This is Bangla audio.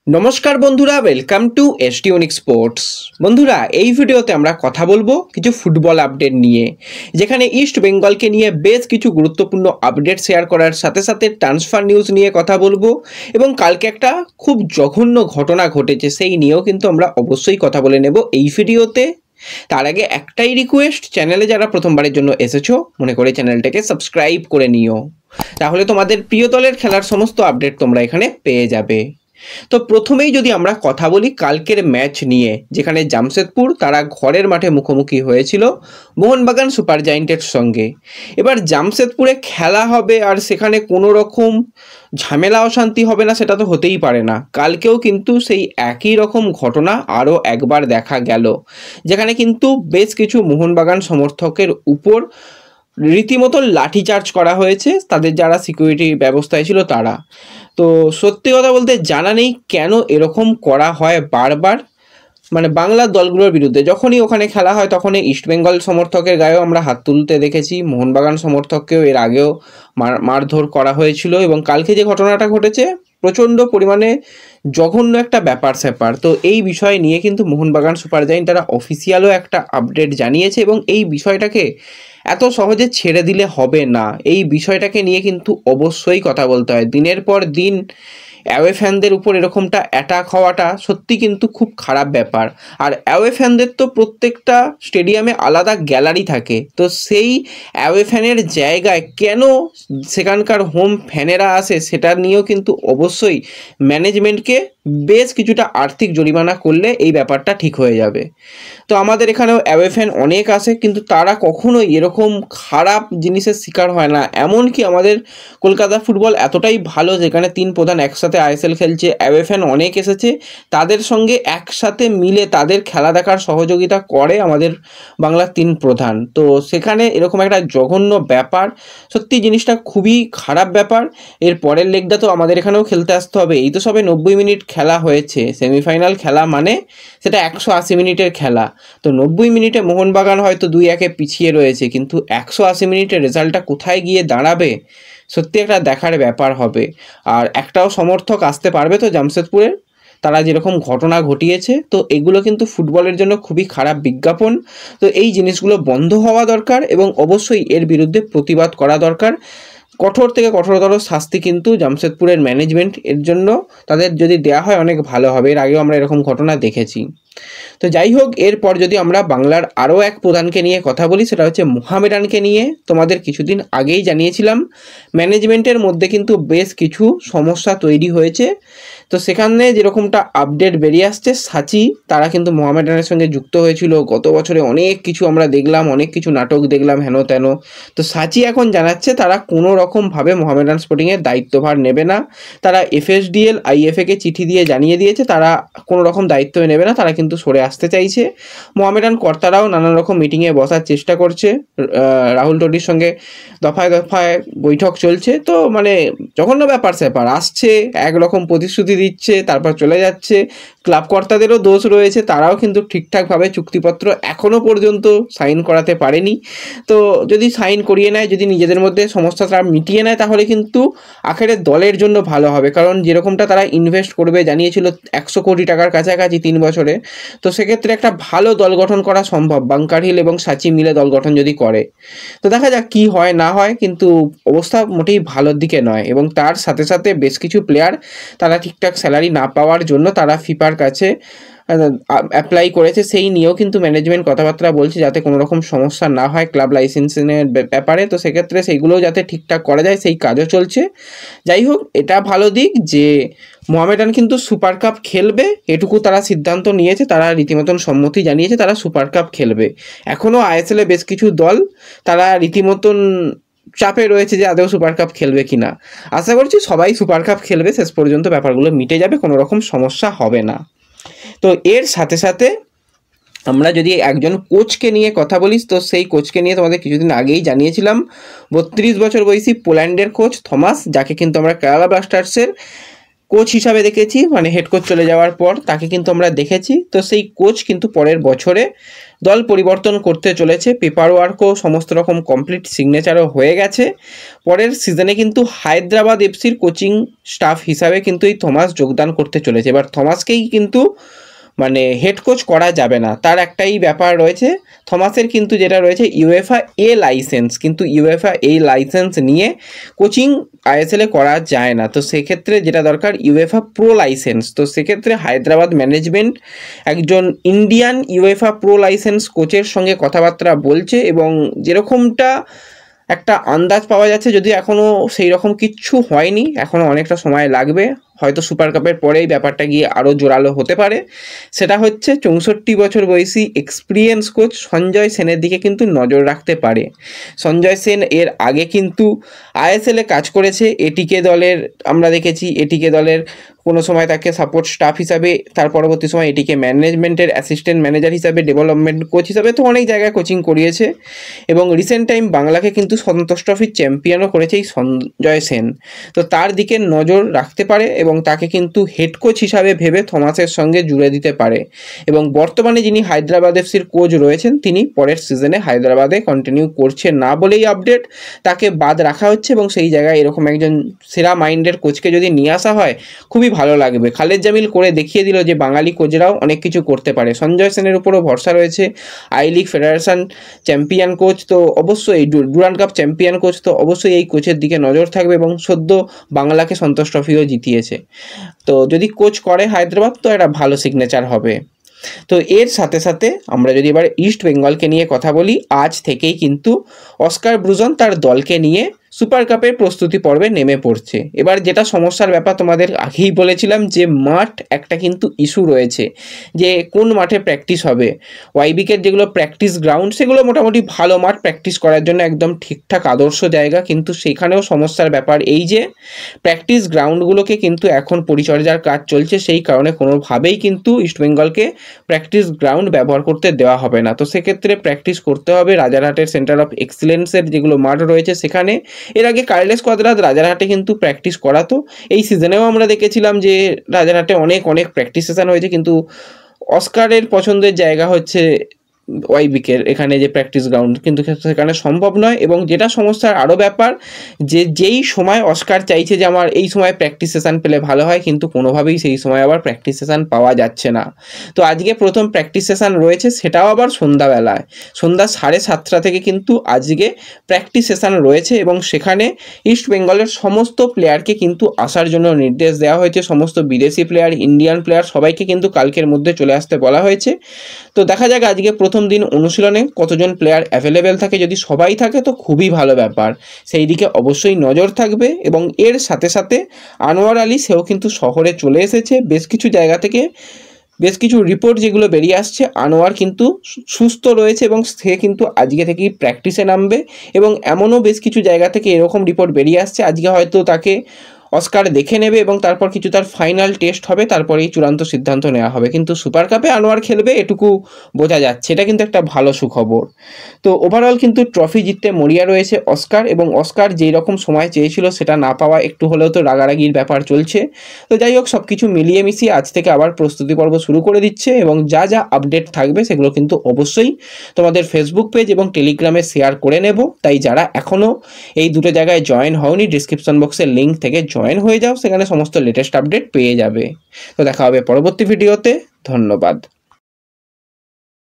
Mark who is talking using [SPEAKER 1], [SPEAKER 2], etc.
[SPEAKER 1] নমস্কার বন্ধুরা, welcome to ST unique sports. বন্ধুরা, এই ভিডিওতে আমরা কথা বলবো কিছু ফুটবল আপডেট নিয়ে, যেখানে ইস্ট বেঙ্গলকে নিয়ে বেশ কিছু গুরুত্বপূর্ণ আপডেট শেয়ার করার সাথে সাথে ট্রান্সফার নিউজ নিয়ে কথা বলবো এবং কালকে একটা খুব জঘন্য ঘটনা ঘটেছে সেই নিয়েও কিন্তু আমরা অবশ্যই কথা বলে নেব এই ভিডিওতে। তার আগে একটাই রিকোয়েস্ট, চ্যানেলে যারা প্রথমবারের জন্য এসেছো মনে করে চ্যানেলটাকে সাবস্ক্রাইব করে নিও, তাহলে তোমাদের প্রিয় দলের খেলার সমস্ত আপডেট তোমরা এখানে পেয়ে যাবে। তো প্রথমেই যদি আমরা কথা বলি কালকের ম্যাচ নিয়ে, যেখানে জামশেদপুর তারা ঘরের মাঠে মুখোমুখি হয়েছিল মোহনবাগান সুপার জায়েন্টের সঙ্গে। এবার জামশেদপুরে খেলা হবে আর সেখানে কোনো রকম ঝামেলা অশান্তি হবে না সেটা তো হতেই পারে না। কালকেও কিন্তু সেই একই রকম ঘটনা আরও একবার দেখা গেল, যেখানে কিন্তু বেশ কিছু মোহনবাগান সমর্থকের উপর রীতিমতো লাঠিচার্জ করা হয়েছে, তাদের যারা সিকিউরিটি ব্যবস্থায় ছিল তারা। তো সত্যি কথা বলতে জানা নেই কেন এরকম করা হয় বারবার, মানে বাংলার দলগুলোর বিরুদ্ধে যখনই ওখানে খেলা হয় তখনই ইস্টবেঙ্গল সমর্থকের গায়েও আমরা হাত তুলতে দেখেছি, মোহনবাগান সমর্থককেও এর আগেও মারধর করা হয়েছিল এবং কালকে যে ঘটনাটা ঘটেছে প্রচণ্ড পরিমাণে জঘন্য একটা ব্যাপার স্যাপার। তো এই বিষয় নিয়ে কিন্তু মোহনবাগান সুপার জায়েন্ট তারা অফিসিয়ালও একটা আপডেট জানিয়েছে এবং এই বিষয়টাকে এত সহজে ছেড়ে দিলে হবে না, এই বিষয়টাকে নিয়ে কিন্তু অবশ্যই কথা বলতে হয়। দিনের পর দিন অ্যাওয়ে ফ্যানদের উপর এরকমটা অ্যাটাক হওয়াটা সত্যি কিন্তু খুব খারাপ ব্যাপার। আর অ্যাওয়ে ফ্যানদের তো প্রত্যেকটা স্টেডিয়ামে আলাদা গ্যালারি থাকে, তো সেই অ্যাওয়ে ফ্যানের জায়গায় কেন সেখানকার হোম ফ্যানেরা আসে সেটা নিয়েও কিন্তু অবশ্যই ম্যানেজমেন্টকে বেশ কিছুটা আর্থিক জরিমানা করলে এই ব্যাপারটা ঠিক হয়ে যাবে। তো আমাদের এখানেও অ্যাওয়ে ফ্যান অনেক আসে, কিন্তু তারা কখনোই এরকম খারাপ জিনিসের শিকার হয় না। এমনকি আমাদের কলকাতা ফুটবল এতটাই ভালো, যেখানে তিন প্রধান একসাথে আইএসএল খেলছে, অ্যাওয়ে ফ্যান অনেক এসেছে, তাদের সঙ্গে একসাথে মিলে তাদের খেলা দেখার সহযোগিতা করে আমাদের বাংলার তিন প্রধান। তো সেখানে এরকম একটা জঘন্য ব্যাপার, সত্যি জিনিসটা খুবই খারাপ ব্যাপার। এর পরের লেগটা তো আমাদের এখানেও খেলতে আসতে হবে। এই তো সবে 90 মিনিট খেলা হয়েছে, সেমিফাইনাল খেলা মানে সেটা 180 মিনিটের খেলা। তো 90 মিনিটে মোহনবাগান হয়তো 2-1 পিছিয়ে রয়েছে, কিন্তু 180 মিনিটের রেজাল্টটা কোথায় গিয়ে দাঁড়াবে সত্যি একটা দেখার ব্যাপার হবে। আর একটাও সমর্থক আসতে পারবে তো জামশেদপুরের, তারা যেরকম ঘটনা ঘটিয়েছে। তো এগুলো কিন্তু ফুটবলের জন্য খুবই খারাপ বিজ্ঞাপন। তো এই জিনিসগুলো বন্ধ হওয়া দরকার এবং অবশ্যই এর বিরুদ্ধে প্রতিবাদ করা দরকার। কঠোর থেকে কঠোরতর শাস্তি কিন্তু জামশেদপুরের ম্যানেজমেন্ট এর জন্য তাদের যদি দেয়া হয় অনেক ভালো হবে। এর আগেও আমরা এরকম ঘটনা দেখেছি। তো যাই হোক, এরপর যদি আমরা বাংলার আরও এক প্রধানকে নিয়ে কথা বলি, সেটা হচ্ছে মোহামেডানকে নিয়ে। তোমাদের কিছুদিন আগেই জানিয়েছিলাম ম্যানেজমেন্টের মধ্যে কিন্তু বেশ কিছু সমস্যা তৈরি হয়েছে। তো সেখানে যেরকমটা আপডেট বেরিয়ে আসছে, সাচি তারা কিন্তু মোহামেডানের সঙ্গে যুক্ত হয়েছিল গত বছরে, অনেক কিছু আমরা দেখলাম, অনেক কিছু নাটক দেখলাম হেন তেন। তো সাচি এখন জানাচ্ছে তারা কোনো রকমভাবে মোহামেডান স্পোর্টিংয়ের দায়িত্বভার নেবে না। তারা এফএসডিএল আইএফএকে চিঠি দিয়ে জানিয়ে দিয়েছে তারা কোনো রকম দায়িত্ব নেবে না, তারা কিন্তু সরে আসতে চাইছে। মোহামেডান কর্তারাও নানান রকম মিটিংয়ে বসার চেষ্টা করছে, রাহুল টোডির সঙ্গে দফায় দফায় বৈঠক চলছে। তো মানে জঘন্য ব্যাপার স্যাপার, আসছে একরকম প্রতিশ্রুতি দিচ্ছে তারপর চলে যাচ্ছে। ক্লাব কর্তাদেরও দোষ রয়েছে, তারাও কিন্তু ঠিকঠাকভাবে চুক্তিপত্র এখনও পর্যন্ত সাইন করাতে পারেনি। তো যদি সাইন করিয়ে নেয়, যদি নিজেদের মধ্যে সমস্যাটা মিটিয়ে নেয়, তাহলে কিন্তু আখেরে দলের জন্য ভালো হবে। কারণ যেরকমটা তারা ইনভেস্ট করবে জানিয়েছিল 100 কোটি টাকার কাছাকাছি 3 বছরে, তো সেক্ষেত্রে একটা ভালো দল গঠন করা সম্ভব বাঙ্কার হিল এবং সাচি মিলে দল গঠন যদি করে। তো দেখা যাক কি হয় না হয়, কিন্তু অবস্থা মোটেই ভালোর দিকে নয়। এবং তার সাথে সাথে বেশ কিছু প্লেয়ার তারা ঠিকঠাক স্যালারি না পাওয়ার জন্য তারা ফিফার কাছে অ্যাপ্লাই করেছে, সেই নিয়েও কিন্তু ম্যানেজমেন্ট কথাবার্তা বলছে যাতে কোনো রকম সমস্যা না হয় ক্লাব লাইসেন্সিংয়ের ব্যাপারে। তো সেক্ষেত্রে সেইগুলোও যাতে ঠিকঠাক করা যায় সেই কাজও চলছে। যাই হোক, এটা ভালো দিক যে মোহামেডান কিন্তু সুপার কাপ খেলবে, এটুকু তারা সিদ্ধান্ত নিয়েছে, তারা রীতিমতন সম্মতি জানিয়েছে তারা সুপার কাপ খেলবে। এখনও আইএসএলে বেশ কিছু দল তারা রীতিমতন চাপে রয়েছে যে আদৌ সুপার কাপ খেলবে কিনা। আশা করছি সবাই সুপার কাপ খেলবে, শেষ পর্যন্ত ব্যাপারগুলো মিটে যাবে, কোনো রকম সমস্যা হবে না। তো এর সাথে সাথে আমরা যদি একজন কোচকে নিয়ে কথা বলি, তো সেই কোচকে নিয়ে তোমাদের কিছুদিন আগেই জানিয়েছিলাম 32 বছর বয়সী পোল্যান্ডের কোচ থমাস, যাকে কিন্তু আমরা কেরালা ব্লাস্টার্সের কোচ হিসাবে দেখেছি, মানে হেড কোচ চলে যাওয়ার পর তাকে কিন্তু আমরা দেখেছি। তো সেই কোচ কিন্তু পরের বছরে দল পরিবর্তন করতে চলেছে, পেপার ওয়ার্কও সমস্ত রকম কমপ্লিট, সিগনেচারও হয়ে গেছে। পরের সিজনে কিন্তু হায়দ্রাবাদ এফসির কোচিং স্টাফ হিসাবে কিন্তু এই থমাস যোগদান করতে চলেছে। এবার থমাসকেই কিন্তু মানে হেড কোচ করা যাবে না, তার একটাই ব্যাপার রয়েছে। থমাসের কিন্তু যেটা রয়েছে ইউএফএ এ লাইসেন্স, কিন্তু ইউএফএ এই লাইসেন্স নিয়ে কোচিং আইএসএলে করা যায় না। তো সেক্ষেত্রে যেটা দরকার ইউএফএ প্রো লাইসেন্স। তো সেক্ষেত্রে হায়দ্রাবাদ ম্যানেজমেন্ট একজন ইন্ডিয়ান ইউএফএ প্রো লাইসেন্স কোচের সঙ্গে কথাবার্তা বলছে, এবং যেরকমটা একটা আন্দাজ পাওয়া যাচ্ছে, যদি এখনও সেই রকম কিচ্ছু হয়নি, এখনও অনেকটা সময় লাগবে, হয়তো সুপার কাপের পরেই ব্যাপারটা গিয়ে আরও জোরালো হতে পারে। সেটা হচ্ছে 64 বছর বয়সী এক্সপিরিয়েন্স কোচ সঞ্জয় সেনের দিকে কিন্তু নজর রাখতে পারে। সঞ্জয় সেন এর আগে কিন্তু আইএসএলে কাজ করেছে, এটিকে দলের আমরা দেখেছি, এটিকে দলের কোনো সময় তাকে সাপোর্ট স্টাফ হিসাবে, তার পরবর্তী সময় এটিকে ম্যানেজমেন্টের অ্যাসিস্ট্যান্ট ম্যানেজার হিসাবে, ডেভেলপমেন্ট কোচ হিসাবে, তো অনেক জায়গায় কোচিং করিয়েছে। এবং রিসেন্ট টাইম বাংলাকে কিন্তু সন্তোষ ট্রফির চ্যাম্পিয়নও করেছে এই সঞ্জয় সেন। তো তার দিকে নজর রাখতে পারে এবং তাকে কিন্তু হেড কোচ হিসাবে ভেবে থমাসের সঙ্গে জুড়ে দিতে পারে। এবং বর্তমানে যিনি হায়দ্রাবাদ এফসির কোচ রয়েছেন, তিনি পরের সিজনে হায়দ্রাবাদে কন্টিনিউ করছে না বলেই আপডেট, তাকে বাদ রাখা হচ্ছে। এবং সেই জায়গায় এরকম একজন সেরা মাইন্ডের কোচকে যদি নিয়ে আসা হয়, খুবই ভালো লাগবে। খালেদ জামিল করে দেখিয়ে দিল যে বাঙালি কোচরাও অনেক কিছু করতে পারে। সঞ্জয় সেনের উপরও ভরসা রয়েছে, I league federation champion coach, তো অবশ্যই ডুরান্ড কাপ চ্যাম্পিয়ন কোচ, তো অবশ্যই এই কোচের দিকে নজর থাকবে। এবং সদ্য বাংলাকে সন্তোষ ট্রফিও জিতিয়েছে। তো যদি কোচ করে হায়দ্রাবাদ, তো একটা ভালো সিগনেচার হবে। তো এর সাথে সাথে আমরা যদি এবার ইস্ট বেঙ্গলকে নিয়ে কথা বলি, আজ থেকেই কিন্তু অস্কার ব্রুজন তার দলকে নিয়ে সুপার কাপের প্রস্তুতি পর্বে নেমে পড়ছে। এবার যেটা সমস্যার ব্যাপার তোমাদের আগেই বলেছিলাম, যে মাঠ একটা কিন্তু ইস্যু রয়েছে, যে কোন মাঠে প্র্যাকটিস হবে। ওয়াইবিকের যেগুলো প্র্যাকটিস গ্রাউন্ড, সেগুলো মোটামুটি ভালো মাঠ, প্র্যাকটিস করার জন্য একদম ঠিকঠাক আদর্শ জায়গা, কিন্তু সেখানেও সমস্যার ব্যাপার এই যে প্র্যাকটিস গ্রাউন্ডগুলোকে কিন্তু এখন পরিচর্যার কাজ চলছে, সেই কারণে কোনোভাবেই কিন্তু ইস্টবেঙ্গলকে প্র্যাকটিস গ্রাউন্ড ব্যবহার করতে দেওয়া হবে না। তো সেক্ষেত্রে প্র্যাকটিস করতে হবে রাজারহাটের সেন্টার অফ এক্সিলেন্সের যেগুলো মাঠ রয়েছে সেখানে। এর আগে কার্লেস কোয়াদ্রাত রাজারহাটে কিন্তু প্র্যাকটিস করাতো, এই সিজনেও আমরা দেখেছিলাম যে রাজারহাটে অনেক প্র্যাকটিস সেশন হয়েছে, কিন্তু অস্কারের পছন্দের জায়গা হচ্ছে ওয়াইবিকের এখানে যে প্র্যাকটিস গ্রাউন্ড, কিন্তু সেখানে সম্ভব নয়। এবং যেটা সমস্যার আরও ব্যাপার, যে যেই সময় অস্কার চাইছে যে আমার এই সময় প্র্যাকটিস সেশন পেলে ভালো হয়, কিন্তু কোনোভাবেই সেই সময় আবার প্র্যাকটিস সেশন পাওয়া যাচ্ছে না। তো আজকে প্রথম প্র্যাকটিস সেশন রয়েছে, সেটাও আবার সন্ধ্যাবেলায়, সন্ধ্যা 7:30 থেকে কিন্তু আজকে প্র্যাকটিস সেশন রয়েছে। এবং সেখানে ইস্ট বেঙ্গলের সমস্ত প্লেয়ারকে কিন্তু আসার জন্য নির্দেশ দেওয়া হয়েছে, সমস্ত বিদেশি প্লেয়ার, ইন্ডিয়ান প্লেয়ার, সবাইকে কিন্তু কালকের মধ্যে চলে আসতে বলা হয়েছে। তো দেখা যাক আজকে প্রথম দিন অনুশীলনে কতজন প্লেয়ার অ্যাভেলেবেল থাকে, যদি সবাই থাকে তো খুবই ভালো ব্যাপার, সেই দিকে অবশ্যই নজর থাকবে। এবং এর সাথে সাথে আনোয়ার আলী, সেও কিন্তু শহরে চলে এসেছে। বেশ কিছু জায়গা থেকে বেশ কিছু রিপোর্ট যেগুলো বেরিয়ে আসছে, আনোয়ার কিন্তু সুস্থ রয়েছে এবং সে কিন্তু আজকে থেকেই প্র্যাকটিসে নামবে। এবং এমনও বেশ কিছু জায়গা থেকে এরকম রিপোর্ট বেরিয়ে আসছে, আজকে হয়তো তাকে অস্কার দেখে নেবে এবং তারপর কিছু তার ফাইনাল টেস্ট হবে, তারপরেই চূড়ান্ত সিদ্ধান্ত নেওয়া হবে। কিন্তু সুপার কাপে আনোয়ার খেলবে এটুকু বোঝা যাচ্ছে, এটা কিন্তু একটা ভালো সুখবর। তো ওভারঅল কিন্তু ট্রফি জিততে মরিয়া রয়েছে অস্কার, এবং অস্কার যেই রকম সময় চেয়েছিল সেটা না পাওয়া একটু হলেও তো রাগারাগির ব্যাপার চলছে। তো যাই হোক, সব কিছু মিলিয়ে মিশিয়ে আজ থেকে আবার প্রস্তুতি পর্ব শুরু করে দিচ্ছে। এবং যা যা আপডেট থাকবে সেগুলো কিন্তু অবশ্যই তোমাদের ফেসবুক পেজ এবং টেলিগ্রামে শেয়ার করে নেব। তাই যারা এখনও এই দুটো জায়গায় জয়েন হওনি, ডিসক্রিপশন বক্সের লিঙ্ক থেকে জয়েন হয়ে যাও, সেখানে সমস্ত লেটেস্ট আপডেট পেয়ে যাবে। তো দেখা হবে পরবর্তী ভিডিওতে, ধন্যবাদ।